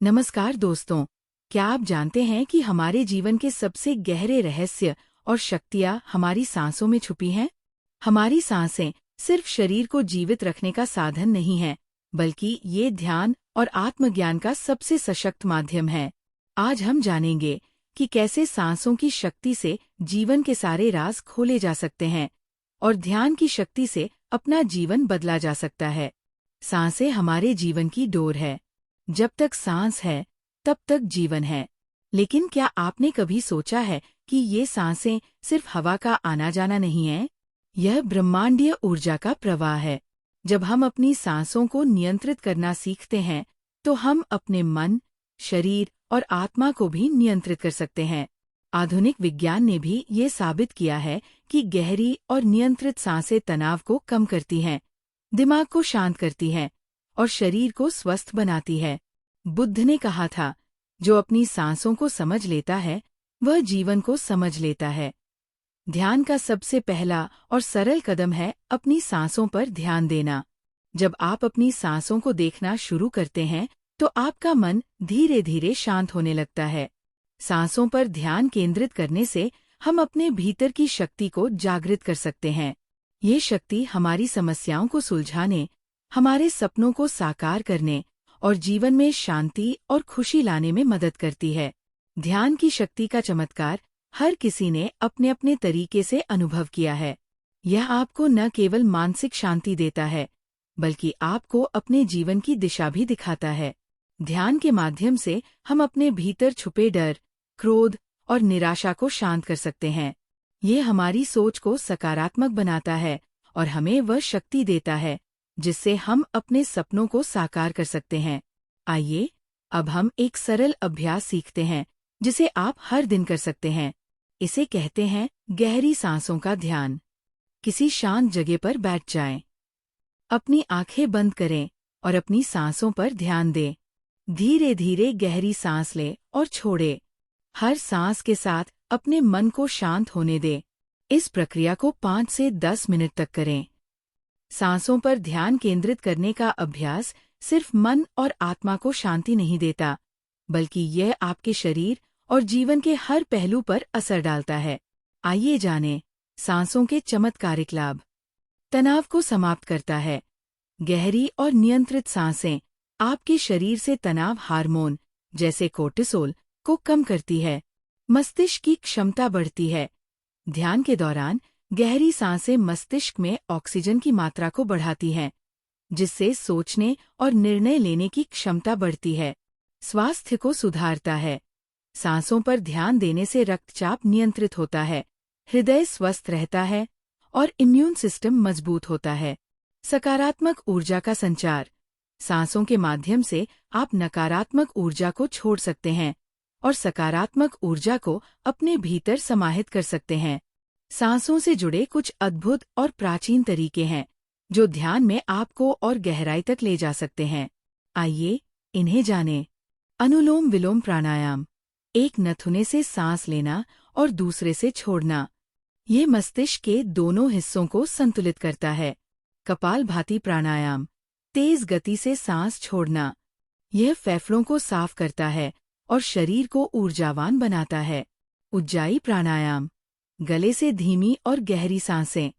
नमस्कार दोस्तों, क्या आप जानते हैं कि हमारे जीवन के सबसे गहरे रहस्य और शक्तियाँ हमारी सांसों में छुपी हैं? हमारी सांसें सिर्फ शरीर को जीवित रखने का साधन नहीं है, बल्कि ये ध्यान और आत्मज्ञान का सबसे सशक्त माध्यम है। आज हम जानेंगे कि कैसे सांसों की शक्ति से जीवन के सारे राज खोले जा सकते हैं और ध्यान की शक्ति से अपना जीवन बदला जा सकता है। सांसें हमारे जीवन की डोर है। जब तक सांस है, तब तक जीवन है। लेकिन क्या आपने कभी सोचा है कि ये सांसें सिर्फ हवा का आना जाना नहीं है? यह ब्रह्मांडीय ऊर्जा का प्रवाह है। जब हम अपनी सांसों को नियंत्रित करना सीखते हैं, तो हम अपने मन, शरीर और आत्मा को भी नियंत्रित कर सकते हैं। आधुनिक विज्ञान ने भी ये साबित किया है कि गहरी और नियंत्रित सांसें तनाव को कम करती हैं, दिमाग को शांत करती हैं और शरीर को स्वस्थ बनाती है। बुद्ध ने कहा था, जो अपनी सांसों को समझ लेता है, वह जीवन को समझ लेता है। ध्यान का सबसे पहला और सरल कदम है अपनी सांसों पर ध्यान देना। जब आप अपनी सांसों को देखना शुरू करते हैं, तो आपका मन धीरे धीरे शांत होने लगता है। सांसों पर ध्यान केंद्रित करने से हम अपने भीतर की शक्ति को जागृत कर सकते हैं। ये शक्ति हमारी समस्याओं को सुलझाने, हमारे सपनों को साकार करने और जीवन में शांति और खुशी लाने में मदद करती है। ध्यान की शक्ति का चमत्कार हर किसी ने अपने अपने तरीके से अनुभव किया है। यह आपको न केवल मानसिक शांति देता है, बल्कि आपको अपने जीवन की दिशा भी दिखाता है। ध्यान के माध्यम से हम अपने भीतर छुपे डर, क्रोध और निराशा को शांत कर सकते हैं। ये हमारी सोच को सकारात्मक बनाता है और हमें वह शक्ति देता है जिससे हम अपने सपनों को साकार कर सकते हैं। आइए, अब हम एक सरल अभ्यास सीखते हैं जिसे आप हर दिन कर सकते हैं। इसे कहते हैं गहरी सांसों का ध्यान। किसी शांत जगह पर बैठ जाएं। अपनी आंखें बंद करें और अपनी सांसों पर ध्यान दें। धीरे धीरे गहरी सांस लें और छोड़ें। हर सांस के साथ अपने मन को शांत होने दें। इस प्रक्रिया को 5 से 10 मिनट तक करें। सांसों पर ध्यान केंद्रित करने का अभ्यास सिर्फ मन और आत्मा को शांति नहीं देता, बल्कि यह आपके शरीर और जीवन के हर पहलू पर असर डालता है। आइए जानें सांसों के चमत्कारिक लाभ। तनाव को समाप्त करता है। गहरी और नियंत्रित सांसें आपके शरीर से तनाव हार्मोन जैसे कोर्टिसोल को कम करती है। मस्तिष्क की क्षमता बढ़ती है। ध्यान के दौरान गहरी सांसें मस्तिष्क में ऑक्सीजन की मात्रा को बढ़ाती हैं, जिससे सोचने और निर्णय लेने की क्षमता बढ़ती है। स्वास्थ्य को सुधारता है। सांसों पर ध्यान देने से रक्तचाप नियंत्रित होता है, हृदय स्वस्थ रहता है और इम्यून सिस्टम मजबूत होता है। सकारात्मक ऊर्जा का संचार। सांसों के माध्यम से आप नकारात्मक ऊर्जा को छोड़ सकते हैं और सकारात्मक ऊर्जा को अपने भीतर समाहित कर सकते हैं। सांसों से जुड़े कुछ अद्भुत और प्राचीन तरीके हैं, जो ध्यान में आपको और गहराई तक ले जा सकते हैं। आइए, इन्हें जानें। अनुलोम विलोम प्राणायाम। एक नथुने से सांस लेना और दूसरे से छोड़ना। ये मस्तिष्क के दोनों हिस्सों को संतुलित करता है। कपालभाति प्राणायाम। तेज गति से सांस छोड़ना। यह फेफड़ों को साफ करता है और शरीर को ऊर्जावान बनाता है। उज्जाई प्राणायाम। गले से धीमी और गहरी सांसें।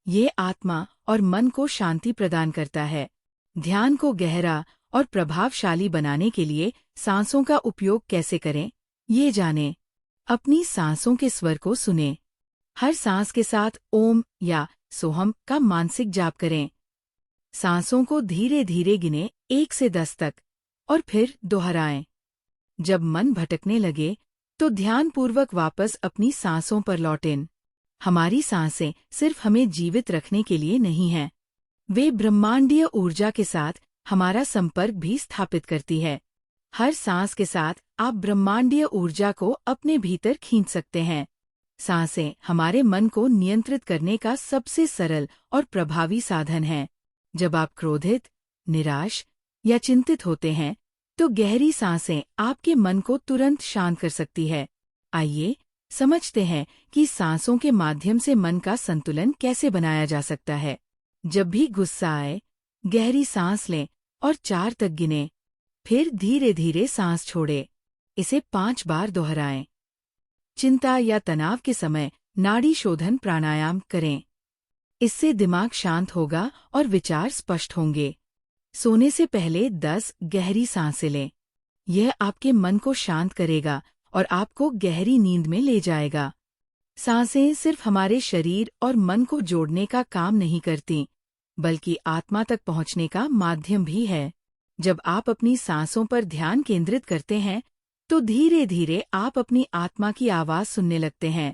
ये आत्मा और मन को शांति प्रदान करता है। ध्यान को गहरा और प्रभावशाली बनाने के लिए सांसों का उपयोग कैसे करें, ये जानें। अपनी सांसों के स्वर को सुनें। हर सांस के साथ ओम या सोहम का मानसिक जाप करें। सांसों को धीरे धीरे गिनें 1 से 10 तक और फिर दोहराएं। जब मन भटकने लगे, तो ध्यानपूर्वक वापस अपनी सांसों पर लौटें। हमारी सांसें सिर्फ हमें जीवित रखने के लिए नहीं हैं। वे ब्रह्मांडीय ऊर्जा के साथ हमारा संपर्क भी स्थापित करती है। हर सांस के साथ आप ब्रह्मांडीय ऊर्जा को अपने भीतर खींच सकते हैं। सांसें हमारे मन को नियंत्रित करने का सबसे सरल और प्रभावी साधन है। जब आप क्रोधित, निराश या चिंतित होते हैं, तो गहरी सांसें आपके मन को तुरंत शांत कर सकती है। आइए, समझते हैं कि सांसों के माध्यम से मन का संतुलन कैसे बनाया जा सकता है। जब भी गुस्सा आए, गहरी सांस लें और 4 तक गिनें। फिर धीरे धीरे सांस छोड़े। इसे 5 बार दोहराएं। चिंता या तनाव के समय नाड़ी शोधन प्राणायाम करें। इससे दिमाग शांत होगा और विचार स्पष्ट होंगे। सोने से पहले 10 गहरी सांसें लें। यह आपके मन को शांत करेगा और आपको गहरी नींद में ले जाएगा। सांसें सिर्फ हमारे शरीर और मन को जोड़ने का काम नहीं करती, बल्कि आत्मा तक पहुंचने का माध्यम भी है। जब आप अपनी सांसों पर ध्यान केंद्रित करते हैं, तो धीरे धीरे आप अपनी आत्मा की आवाज सुनने लगते हैं।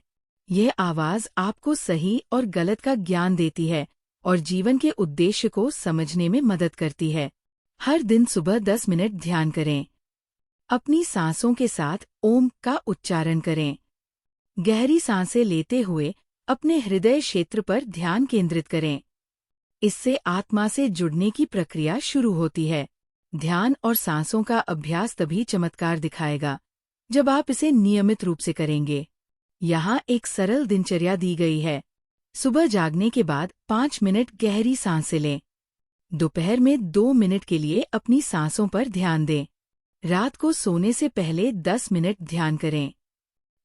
यह आवाज आपको सही और गलत का ज्ञान देती है और जीवन के उद्देश्य को समझने में मदद करती है। हर दिन सुबह 10 मिनट ध्यान करें। अपनी सांसों के साथ ओम का उच्चारण करें। गहरी सांसें लेते हुए अपने हृदय क्षेत्र पर ध्यान केंद्रित करें। इससे आत्मा से जुड़ने की प्रक्रिया शुरू होती है। ध्यान और सांसों का अभ्यास तभी चमत्कार दिखाएगा जब आप इसे नियमित रूप से करेंगे। यहाँ एक सरल दिनचर्या दी गई है। सुबह जागने के बाद 5 मिनट गहरी सांसें लें। दोपहर में 2 मिनट के लिए अपनी सांसों पर ध्यान दें। रात को सोने से पहले 10 मिनट ध्यान करें।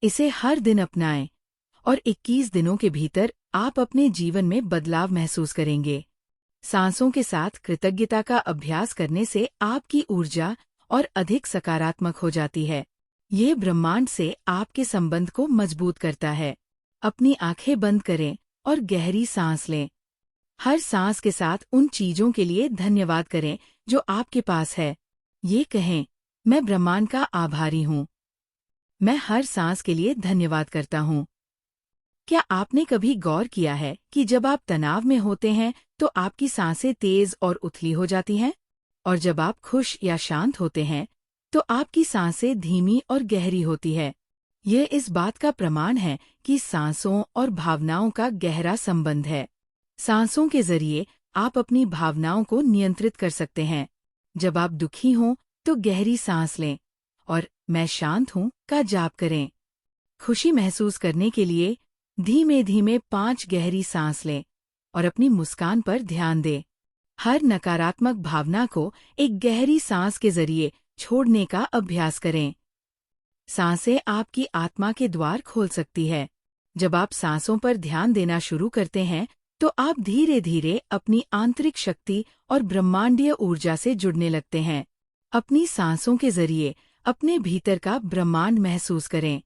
इसे हर दिन अपनाएं और 21 दिनों के भीतर आप अपने जीवन में बदलाव महसूस करेंगे। सांसों के साथ कृतज्ञता का अभ्यास करने से आपकी ऊर्जा और अधिक सकारात्मक हो जाती है। ये ब्रह्मांड से आपके संबंध को मजबूत करता है। अपनी आंखें बंद करें और गहरी सांस लें। हर सांस के साथ उन चीजों के लिए धन्यवाद करें जो आपके पास है। ये कहें, मैं ब्रह्मांड का आभारी हूँ। मैं हर सांस के लिए धन्यवाद करता हूँ। क्या आपने कभी गौर किया है कि जब आप तनाव में होते हैं तो आपकी सांसें तेज और उथली हो जाती हैं? और जब आप खुश या शांत होते हैं तो आपकी सांसें धीमी और गहरी होती है। यह इस बात का प्रमाण है कि सांसों और भावनाओं का गहरा संबंध है। सांसों के जरिए आप अपनी भावनाओं को नियंत्रित कर सकते हैं। जब आप दुखी हों तो गहरी सांस लें और मैं शांत हूँ का जाप करें। खुशी महसूस करने के लिए धीमे धीमे 5 गहरी सांस लें और अपनी मुस्कान पर ध्यान दें। हर नकारात्मक भावना को एक गहरी सांस के जरिए छोड़ने का अभ्यास करें। सांसें आपकी आत्मा के द्वार खोल सकती है। जब आप सांसों पर ध्यान देना शुरू करते हैं तो आप धीरे धीरे अपनी आंतरिक शक्ति और ब्रह्मांडीय ऊर्जा से जुड़ने लगते हैं। अपनी सांसों के जरिए अपने भीतर का ब्रह्मांड महसूस करें।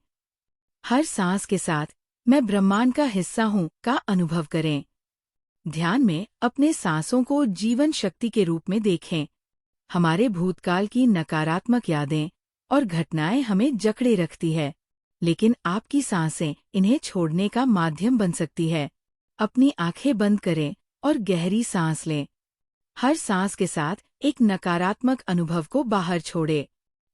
हर सांस के साथ मैं ब्रह्मांड का हिस्सा हूँ का अनुभव करें। ध्यान में अपने सांसों को जीवन शक्ति के रूप में देखें। हमारे भूतकाल की नकारात्मक यादें और घटनाएं हमें जकड़े रखती है, लेकिन आपकी सांसें इन्हें छोड़ने का माध्यम बन सकती है। अपनी आंखें बंद करें और गहरी सांस लें। हर सांस के साथ एक नकारात्मक अनुभव को बाहर छोड़ें।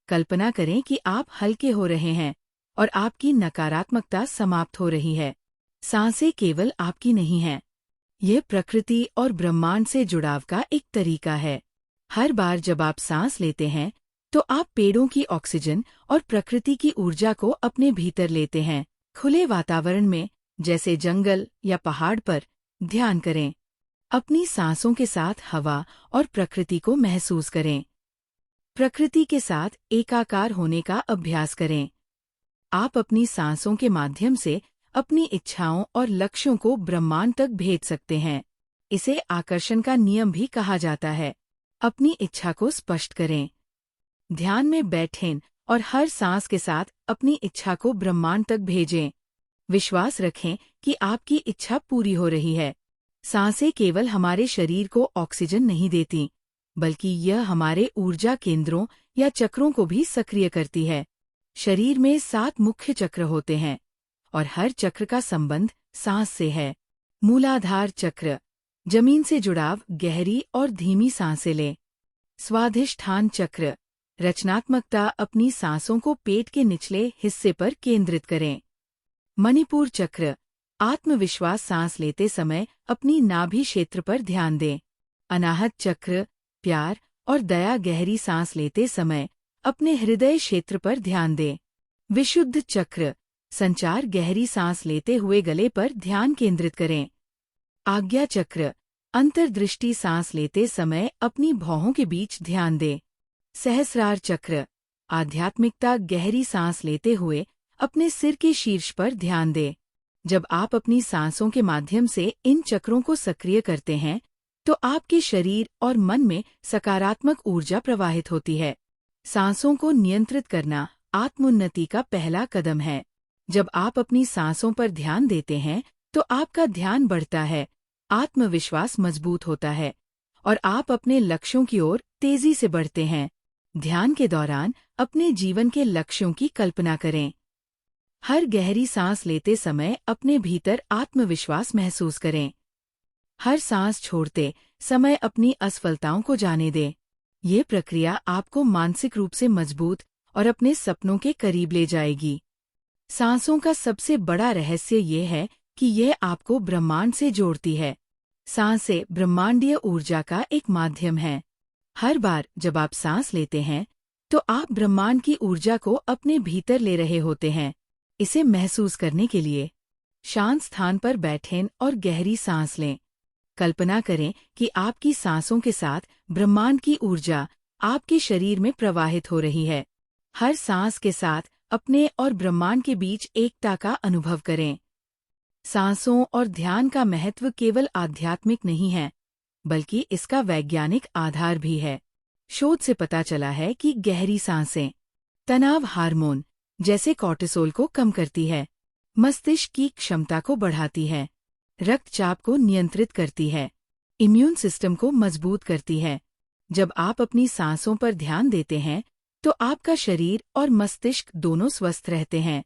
कल्पना करें कि आप हल्के हो रहे हैं और आपकी नकारात्मकता समाप्त हो रही है। सांसें केवल आपकी नहीं हैं। यह प्रकृति और ब्रह्मांड से जुड़ाव का एक तरीका है। हर बार जब आप सांस लेते हैं तो आप पेड़ों की ऑक्सीजन और प्रकृति की ऊर्जा को अपने भीतर लेते हैं। खुले वातावरण में, जैसे जंगल या पहाड़ पर, ध्यान करें। अपनी सांसों के साथ हवा और प्रकृति को महसूस करें। प्रकृति के साथ एकाकार होने का अभ्यास करें। आप अपनी सांसों के माध्यम से अपनी इच्छाओं और लक्ष्यों को ब्रह्मांड तक भेज सकते हैं। इसे आकर्षण का नियम भी कहा जाता है। अपनी इच्छा को स्पष्ट करें। ध्यान में बैठें और हर सांस के साथ अपनी इच्छा को ब्रह्मांड तक भेजें। विश्वास रखें कि आपकी इच्छा पूरी हो रही है। सांसें केवल हमारे शरीर को ऑक्सीजन नहीं देती, बल्कि यह हमारे ऊर्जा केंद्रों या चक्रों को भी सक्रिय करती है। शरीर में 7 मुख्य चक्र होते हैं और हर चक्र का संबंध सांस से है। मूलाधार चक्र, जमीन से जुड़ाव, गहरी और धीमी सांसें लें। स्वाधिष्ठान चक्र, रचनात्मकता, अपनी सांसों को पेट के निचले हिस्से पर केंद्रित करें। मणिपुर चक्र, आत्मविश्वास, सांस लेते समय अपनी नाभि क्षेत्र पर ध्यान दें। अनाहत चक्र, प्यार और दया, गहरी सांस लेते समय अपने हृदय क्षेत्र पर ध्यान दें। विशुद्ध चक्र, संचार, गहरी सांस लेते हुए गले पर ध्यान केंद्रित करें। आज्ञा चक्र, अंतर्दृष्टि, सांस लेते समय अपनी भौहों के बीच ध्यान दें। सहस्रार चक्र। आध्यात्मिकता। गहरी सांस लेते हुए अपने सिर के शीर्ष पर ध्यान दें। जब आप अपनी सांसों के माध्यम से इन चक्रों को सक्रिय करते हैं, तो आपके शरीर और मन में सकारात्मक ऊर्जा प्रवाहित होती है। सांसों को नियंत्रित करना आत्मोन्नति का पहला कदम है। जब आप अपनी सांसों पर ध्यान देते हैं, तो आपका ध्यान बढ़ता है, आत्मविश्वास मजबूत होता है और आप अपने लक्ष्यों की ओर तेजी से बढ़ते हैं। ध्यान के दौरान अपने जीवन के लक्ष्यों की कल्पना करें। हर गहरी सांस लेते समय अपने भीतर आत्मविश्वास महसूस करें। हर सांस छोड़ते समय अपनी असफलताओं को जाने दें। ये प्रक्रिया आपको मानसिक रूप से मजबूत और अपने सपनों के करीब ले जाएगी। सांसों का सबसे बड़ा रहस्य ये है कि यह आपको ब्रह्मांड से जोड़ती है। सांसें ब्रह्मांडीय ऊर्जा का एक माध्यम है। हर बार जब आप सांस लेते हैं, तो आप ब्रह्मांड की ऊर्जा को अपने भीतर ले रहे होते हैं। इसे महसूस करने के लिए शांत स्थान पर बैठें और गहरी सांस लें। कल्पना करें कि आपकी सांसों के साथ ब्रह्मांड की ऊर्जा आपके शरीर में प्रवाहित हो रही है। हर सांस के साथ अपने और ब्रह्मांड के बीच एकता का अनुभव करें। सांसों और ध्यान का महत्व केवल आध्यात्मिक नहीं है, बल्कि इसका वैज्ञानिक आधार भी है। शोध से पता चला है कि गहरी सांसें तनाव हार्मोन जैसे कॉर्टिसोल को कम करती है, मस्तिष्क की क्षमता को बढ़ाती है, रक्तचाप को नियंत्रित करती है, इम्यून सिस्टम को मजबूत करती है। जब आप अपनी सांसों पर ध्यान देते हैं, तो आपका शरीर और मस्तिष्क दोनों स्वस्थ रहते हैं।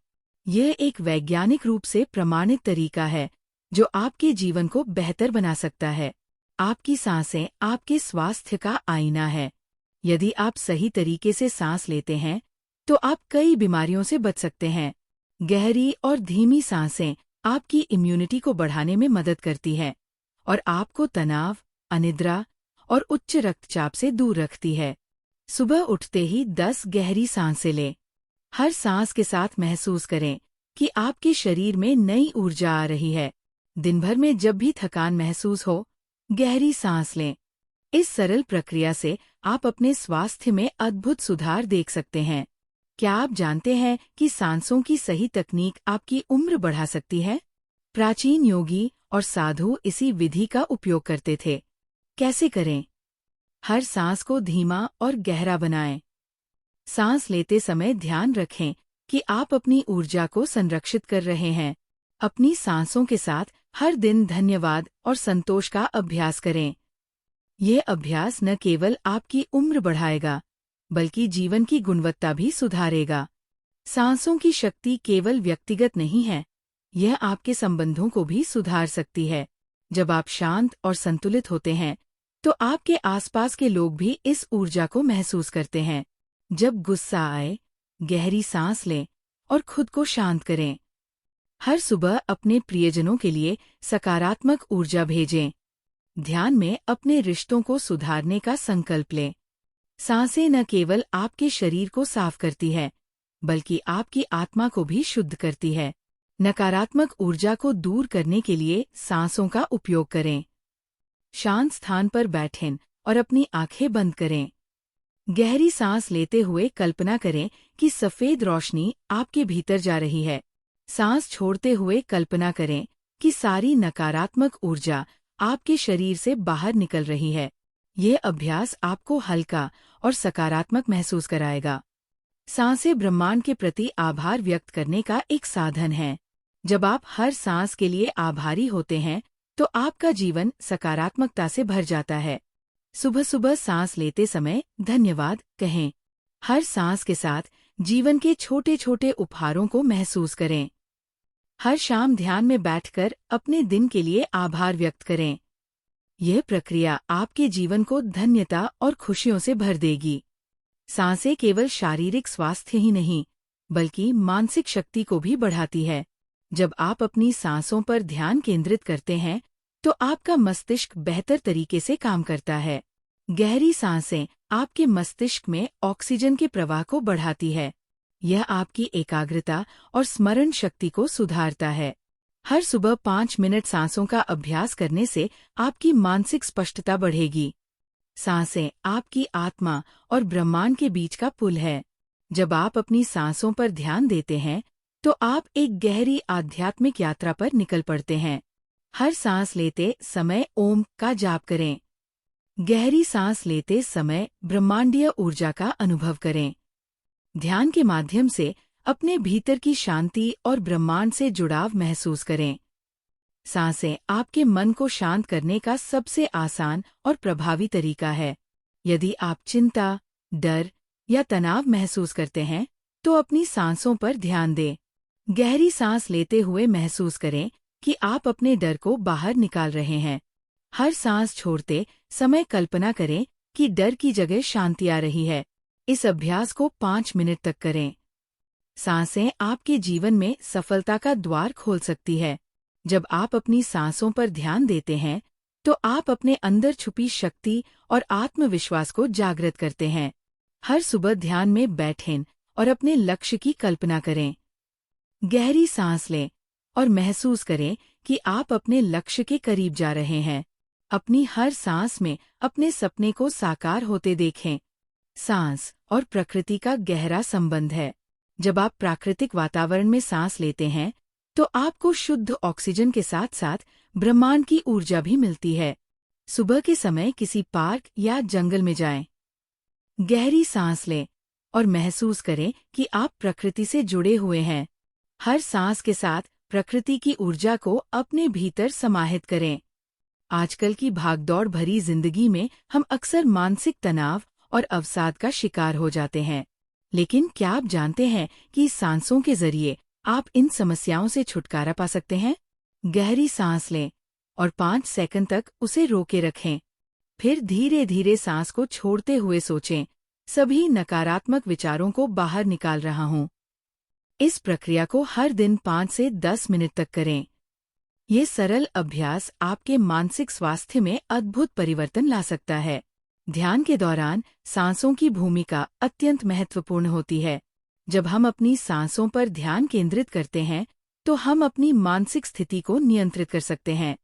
यह एक वैज्ञानिक रूप से प्रमाणित तरीका है, जो आपके जीवन को बेहतर बना सकता है। आपकी सांसें आपके स्वास्थ्य का आईना है। यदि आप सही तरीके से सांस लेते हैं, तो आप कई बीमारियों से बच सकते हैं। गहरी और धीमी सांसें आपकी इम्यूनिटी को बढ़ाने में मदद करती है और आपको तनाव, अनिद्रा और उच्च रक्तचाप से दूर रखती है। सुबह उठते ही 10 गहरी सांसें लें। हर सांस के साथ महसूस करें कि आपके शरीर में नई ऊर्जा आ रही है। दिन भर में जब भी थकान महसूस हो, गहरी सांस लें। इस सरल प्रक्रिया से आप अपने स्वास्थ्य में अद्भुत सुधार देख सकते हैं। क्या आप जानते हैं कि सांसों की सही तकनीक आपकी उम्र बढ़ा सकती है? प्राचीन योगी और साधु इसी विधि का उपयोग करते थे। कैसे करें? हर सांस को धीमा और गहरा बनाएं। सांस लेते समय ध्यान रखें कि आप अपनी ऊर्जा को संरक्षित कर रहे हैं। अपनी सांसों के साथ हर दिन धन्यवाद और संतोष का अभ्यास करें। यह अभ्यास न केवल आपकी उम्र बढ़ाएगा, बल्कि जीवन की गुणवत्ता भी सुधारेगा। सांसों की शक्ति केवल व्यक्तिगत नहीं है, यह आपके संबंधों को भी सुधार सकती है। जब आप शांत और संतुलित होते हैं, तो आपके आसपास के लोग भी इस ऊर्जा को महसूस करते हैं। जब गुस्सा आए, गहरी सांस लें और खुद को शांत करें। हर सुबह अपने प्रियजनों के लिए सकारात्मक ऊर्जा भेजें। ध्यान में अपने रिश्तों को सुधारने का संकल्प लें। सांसें न केवल आपके शरीर को साफ करती है, बल्कि आपकी आत्मा को भी शुद्ध करती है। नकारात्मक ऊर्जा को दूर करने के लिए सांसों का उपयोग करें। शांत स्थान पर बैठें और अपनी आंखें बंद करें। गहरी सांस लेते हुए कल्पना करें कि सफेद रोशनी आपके भीतर जा रही है। सांस छोड़ते हुए कल्पना करें कि सारी नकारात्मक ऊर्जा आपके शरीर से बाहर निकल रही है। यह अभ्यास आपको हल्का और सकारात्मक महसूस कराएगा। सांसें ब्रह्मांड के प्रति आभार व्यक्त करने का एक साधन है। जब आप हर सांस के लिए आभारी होते हैं, तो आपका जीवन सकारात्मकता से भर जाता है। सुबह सुबह सांस लेते समय धन्यवाद कहें। हर सांस के साथ जीवन के छोटे छोटे उपहारों को महसूस करें। हर शाम ध्यान में बैठकर अपने दिन के लिए आभार व्यक्त करें। यह प्रक्रिया आपके जीवन को धन्यता और खुशियों से भर देगी। सांसें केवल शारीरिक स्वास्थ्य ही नहीं, बल्कि मानसिक शक्ति को भी बढ़ाती है। जब आप अपनी सांसों पर ध्यान केंद्रित करते हैं, तो आपका मस्तिष्क बेहतर तरीके से काम करता है। गहरी सांसें आपके मस्तिष्क में ऑक्सीजन के प्रवाह को बढ़ाती है। यह आपकी एकाग्रता और स्मरण शक्ति को सुधारता है। हर सुबह 5 मिनट सांसों का अभ्यास करने से आपकी मानसिक स्पष्टता बढ़ेगी। सांसें आपकी आत्मा और ब्रह्मांड के बीच का पुल है। जब आप अपनी सांसों पर ध्यान देते हैं तो आप एक गहरी आध्यात्मिक यात्रा पर निकल पड़ते हैं। हर सांस लेते समय ओम का जाप करें। गहरी सांस लेते समय ब्रह्मांडीय ऊर्जा का अनुभव करें। ध्यान के माध्यम से अपने भीतर की शांति और ब्रह्मांड से जुड़ाव महसूस करें। सांसें आपके मन को शांत करने का सबसे आसान और प्रभावी तरीका है। यदि आप चिंता, डर या तनाव महसूस करते हैं तो अपनी सांसों पर ध्यान दें। गहरी सांस लेते हुए महसूस करें कि आप अपने डर को बाहर निकाल रहे हैं। हर सांस छोड़ते समय कल्पना करें कि डर की जगह शांति आ रही है। इस अभ्यास को 5 मिनट तक करें। सांसें आपके जीवन में सफलता का द्वार खोल सकती है। जब आप अपनी सांसों पर ध्यान देते हैं तो आप अपने अंदर छुपी शक्ति और आत्मविश्वास को जागृत करते हैं। हर सुबह ध्यान में बैठें और अपने लक्ष्य की कल्पना करें। गहरी सांस लें और महसूस करें कि आप अपने लक्ष्य के करीब जा रहे हैं। अपनी हर सांस में अपने सपने को साकार होते देखें। सांस और प्रकृति का गहरा संबंध है। जब आप प्राकृतिक वातावरण में सांस लेते हैं तो आपको शुद्ध ऑक्सीजन के साथ साथ ब्रह्मांड की ऊर्जा भी मिलती है। सुबह के समय किसी पार्क या जंगल में जाएं। गहरी सांस लें और महसूस करें कि आप प्रकृति से जुड़े हुए हैं। हर सांस के साथ प्रकृति की ऊर्जा को अपने भीतर समाहित करें। आजकल की भागदौड़ भरी जिंदगी में हम अक्सर मानसिक तनाव और अवसाद का शिकार हो जाते हैं। लेकिन क्या आप जानते हैं कि सांसों के जरिए आप इन समस्याओं से छुटकारा पा सकते हैं? गहरी सांस लें और 5 सेकंड तक उसे रोके रखें। फिर धीरे धीरे सांस को छोड़ते हुए सोचें, सभी नकारात्मक विचारों को बाहर निकाल रहा हूँ। इस प्रक्रिया को हर दिन 5 से 10 मिनट तक करें। ये सरल अभ्यास आपके मानसिक स्वास्थ्य में अद्भुत परिवर्तन ला सकता है। ध्यान के दौरान सांसों की भूमिका अत्यंत महत्वपूर्ण होती है। जब हम अपनी सांसों पर ध्यान केंद्रित करते हैं तो हम अपनी मानसिक स्थिति को नियंत्रित कर सकते हैं।